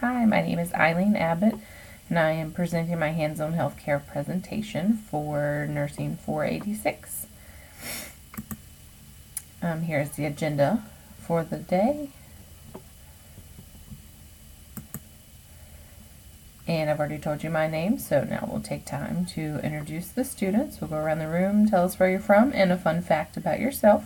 Hi, my name is Eileen Abbott, and I am presenting my hands-on healthcare presentation for Nursing 486. Here's the agenda for the day. And I've already told you my name, so now we'll take time to introduce the students. We'll go around the room, tell us where you're from, and a fun fact about yourself.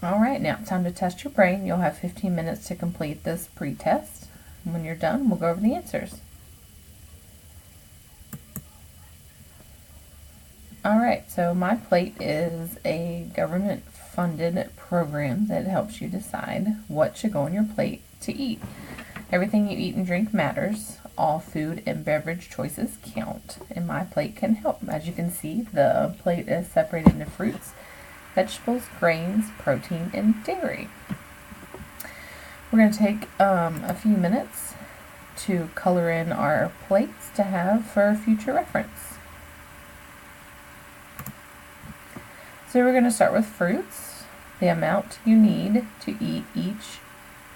Alright, now it's time to test your brain. You'll have 15 minutes to complete this pre-test. When you're done, we'll go over the answers. Alright, so MyPlate is a government-funded program that helps you decide what should go on your plate to eat. Everything you eat and drink matters. All food and beverage choices count, and MyPlate can help. As you can see, the plate is separated into fruits, vegetables, grains, protein, and dairy. We're going to take a few minutes to color in our plates to have for future reference. So we're going to start with fruits. The amount you need to eat each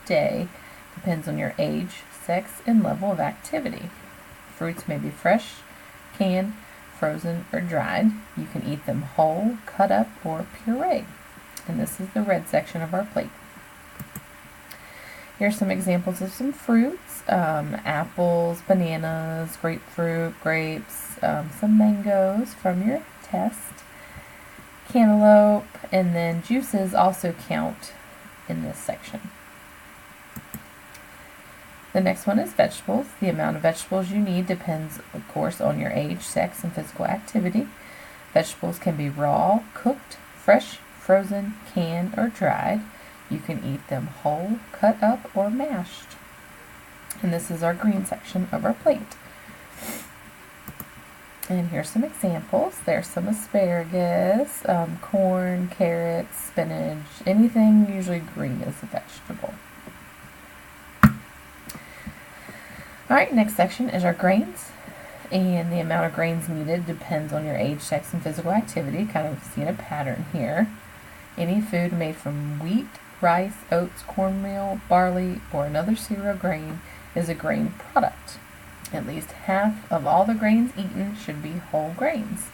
day depends on your age, sex, and level of activity. Fruits may be fresh, canned, frozen, or dried. You can eat them whole, cut up, or puree. And this is the red section of our plate. Here's some examples of some fruits. Apples, bananas, grapefruit, grapes, some mangoes from your test, cantaloupe, and then juices also count in this section. The next one is vegetables. The amount of vegetables you need depends, of course, on your age, sex, and physical activity. Vegetables can be raw, cooked, fresh, frozen, canned, or dried. You can eat them whole, cut up, or mashed. And this is our green section of our plate. And here's some examples. There's some asparagus, corn, carrots, spinach, anything usually green is a vegetable. Alright, next section is our grains, and the amount of grains needed depends on your age, sex, and physical activity. Kind of seeing a pattern here. Any food made from wheat, rice, oats, cornmeal, barley, or another cereal grain is a grain product. At least half of all the grains eaten should be whole grains.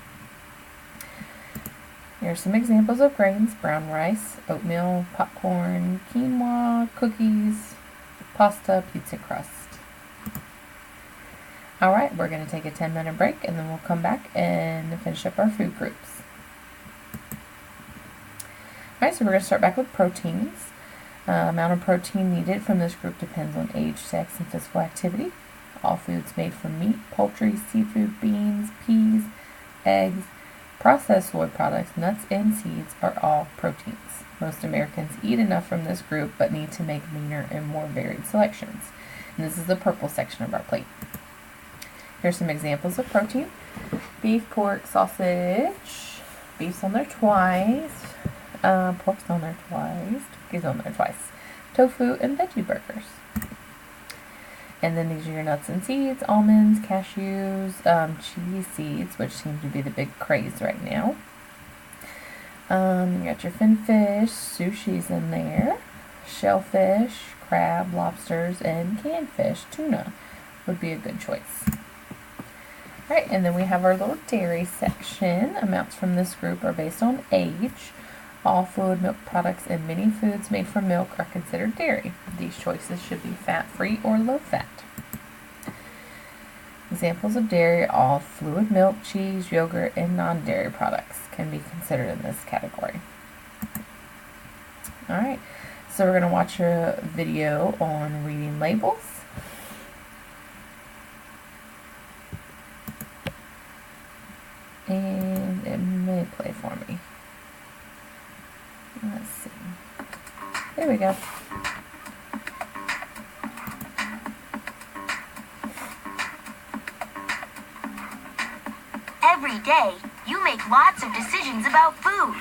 Here are some examples of grains: brown rice, oatmeal, popcorn, quinoa, cookies, pasta, pizza crust. Alright, we're going to take a 10-minute break, and then we'll come back and finish up our food groups. Alright, so we're going to start back with proteins. Amount of protein needed from this group depends on age, sex, and physical activity. All foods made from meat, poultry, seafood, beans, peas, eggs, processed soy products, nuts, and seeds are all proteins. Most Americans eat enough from this group but need to make leaner and more varied selections. And this is the purple section of our plate. Here's some examples of protein: beef, pork, sausage, beef's on there twice, pork's on there twice, turkey's on there twice, tofu, and veggie burgers. And then these are your nuts and seeds: almonds, cashews, chia seeds, which seem to be the big craze right now. You got your finfish, sushi's in there, shellfish, crab, lobsters, and canned fish. Tuna would be a good choice. Right, and then we have our little dairy section. Amounts from this group are based on age. All fluid milk products and many foods made from milk are considered dairy. These choices should be fat-free or low-fat. Examples of dairy: all fluid milk, cheese, yogurt, and non-dairy products can be considered in this category. Alright, so we're going to watch a video on reading labels. And it may play for me. Let's see. There we go. Every day, you make lots of decisions about food.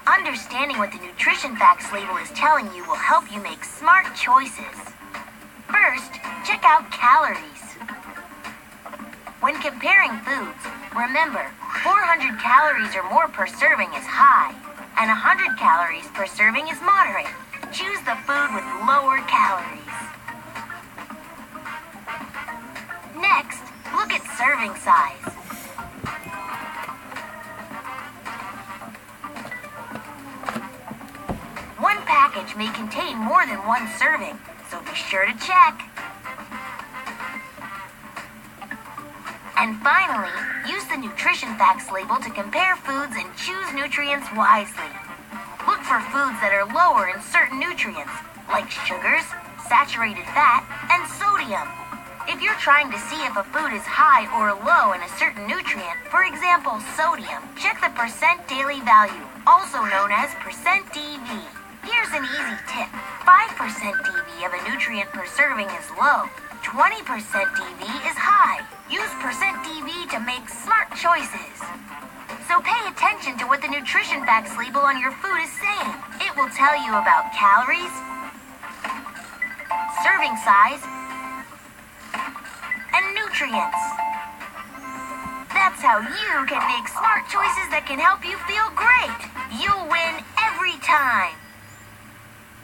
Understanding what the nutrition facts label is telling you will help you make smart choices. First, check out calories. When comparing foods, remember, 400 calories or more per serving is high. and 100 calories per serving is moderate. Choose the food with lower calories. Next, look at serving size. One package may contain more than one serving, so be sure to check. And finally, use the nutrition facts label to compare foods and choose nutrients wisely. Look for foods that are lower in certain nutrients, like sugars, saturated fat, and sodium. If you're trying to see if a food is high or low in a certain nutrient, for example, sodium, check the percent daily value, also known as percent DV. Here's an easy tip. 5% DV of a nutrient per serving is low. 20% DV is high. Use percent DV to make smart choices. So pay attention to what the nutrition facts label on your food is saying. It will tell you about calories, serving size, and nutrients. That's how you can make smart choices that can help you feel great. You'll win every time.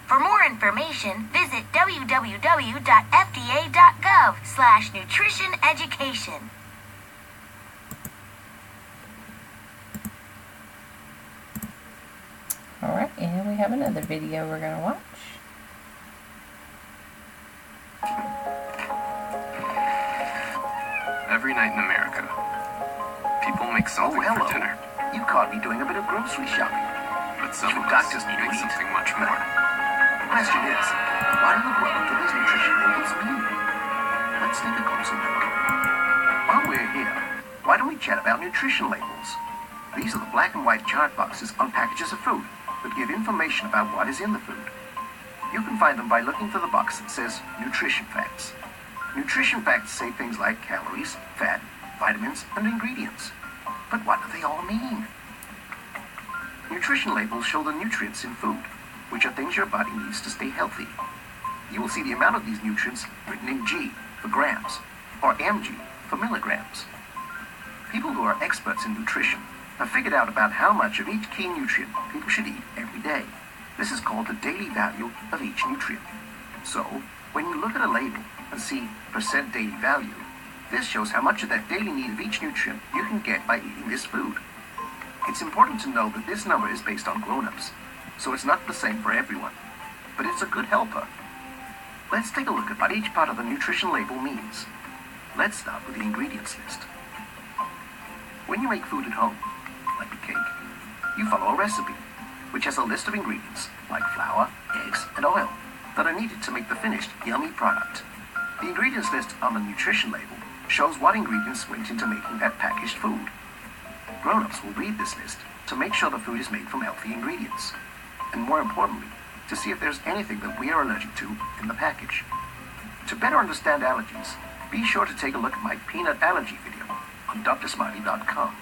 For more information, visit www.fda.gov/nutrition-education. Alright, and we have another video we're going to watch. Every night in America, people make something for dinner. You caught me doing a bit of grocery shopping. But some of us doctors need to make eat. something much more. The question is, what in the world do these nutrition labels mean? Let's take a closer look. While we're here, why don't we chat about nutrition labels? These are the black and white chart boxes on packages of food that give information about what is in the food. You can find them by looking for the box that says Nutrition Facts. Nutrition facts say things like calories, fat, vitamins, and ingredients. But what do they all mean? Nutrition labels show the nutrients in food, which are things your body needs to stay healthy. You will see the amount of these nutrients written in G for grams, or mg for milligrams. People who are experts in nutrition have figured out about how much of each key nutrient people should eat every day. This is called the daily value of each nutrient. So, when you look at a label and see percent daily value, this shows how much of that daily need of each nutrient you can get by eating this food. It's important to know that this number is based on grown-ups, so it's not the same for everyone, but it's a good helper. Let's take a look at what each part of the nutrition label means. Let's start with the ingredients list. When you make food at home, like a cake, you follow a recipe, which has a list of ingredients, like flour, eggs, and oil, that are needed to make the finished, yummy product. The ingredients list on the nutrition label shows what ingredients went into making that packaged food. Grown-ups will read this list to make sure the food is made from healthy ingredients, and more importantly, to see if there's anything that we are allergic to in the package. To better understand allergies, be sure to take a look at my peanut allergy video on drsmarty.com.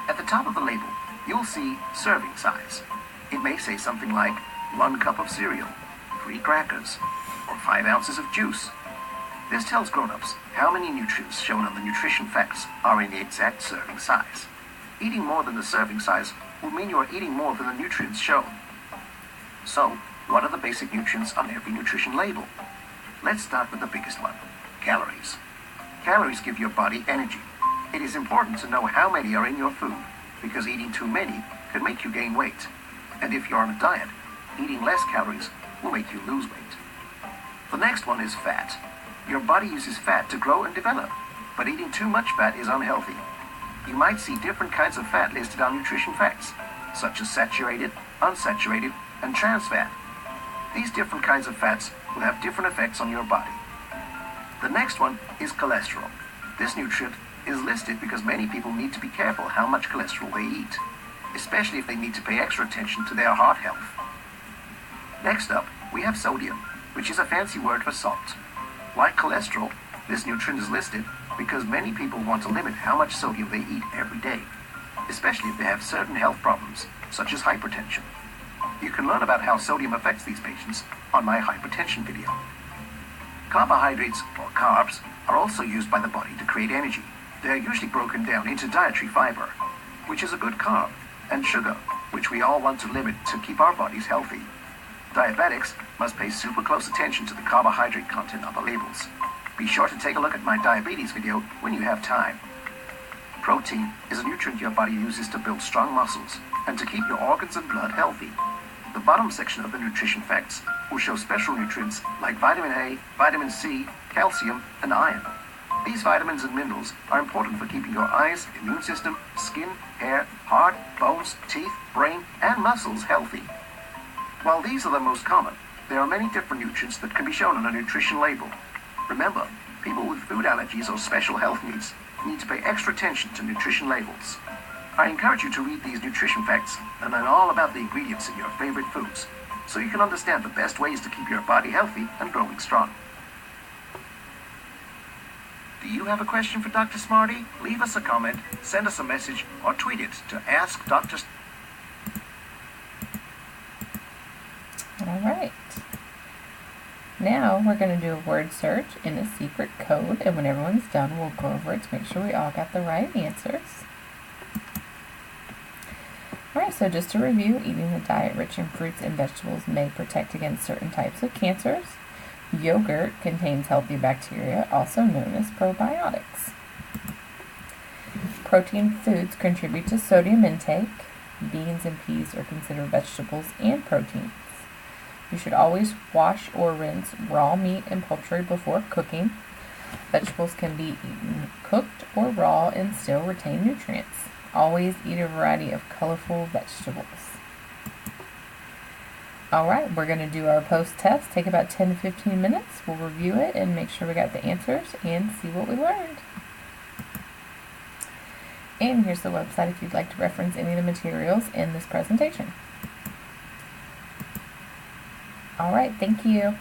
At the top of the label, you'll see serving size. It may say something like 1 cup of cereal, 3 crackers, or 5 ounces of juice. This tells grown-ups how many nutrients shown on the nutrition facts are in the exact serving size. Eating more than the serving size will mean you are eating more than the nutrients shown. So, what are the basic nutrients on every nutrition label? Let's start with the biggest one, calories. Calories give your body energy. It is important to know how many are in your food, because eating too many can make you gain weight. And if you're on a diet, eating less calories will make you lose weight. The next one is fat. Your body uses fat to grow and develop, but eating too much fat is unhealthy. You might see different kinds of fat listed on nutrition facts, such as saturated, unsaturated, and trans fat. These different kinds of fats will have different effects on your body. The next one is cholesterol. This nutrient is listed because many people need to be careful how much cholesterol they eat, especially if they need to pay extra attention to their heart health. Next up, we have sodium, which is a fancy word for salt. Like cholesterol, this nutrient is listed because many people want to limit how much sodium they eat every day, especially if they have certain health problems, such as hypertension. You can learn about how sodium affects these patients on my hypertension video. Carbohydrates, or carbs, are also used by the body to create energy. They are usually broken down into dietary fiber, which is a good carb, and sugar, which we all want to limit to keep our bodies healthy. Diabetics must pay super close attention to the carbohydrate content on the labels. Be sure to take a look at my diabetes video when you have time. Protein is a nutrient your body uses to build strong muscles and to keep your organs and blood healthy. The bottom section of the nutrition facts will show special nutrients like vitamin A, vitamin C, calcium, and iron. These vitamins and minerals are important for keeping your eyes, immune system, skin, hair, heart, bones, teeth, brain, and muscles healthy. While these are the most common, there are many different nutrients that can be shown on a nutrition label. Remember, people with food allergies or special health needs need to pay extra attention to nutrition labels. I encourage you to read these nutrition facts and learn all about the ingredients in your favorite foods, so you can understand the best ways to keep your body healthy and growing strong. Do you have a question for Dr. Smarty? Leave us a comment, send us a message, or tweet it to Ask Dr. All right. Now we're going to do a word search in a secret code, and when everyone's done, we'll go over it to make sure we all got the right answers. Alright, so just to review, eating a diet rich in fruits and vegetables may protect against certain types of cancers. Yogurt contains healthy bacteria, also known as probiotics. Protein foods contribute to sodium intake. Beans and peas are considered vegetables and proteins. You should always wash or rinse raw meat and poultry before cooking. Vegetables can be eaten cooked or raw and still retain nutrients. Always eat a variety of colorful vegetables. Alright, we're going to do our post-test. Take about 10 to 15 minutes. We'll review it and make sure we got the answers and see what we learned. And here's the website if you'd like to reference any of the materials in this presentation. Alright, thank you.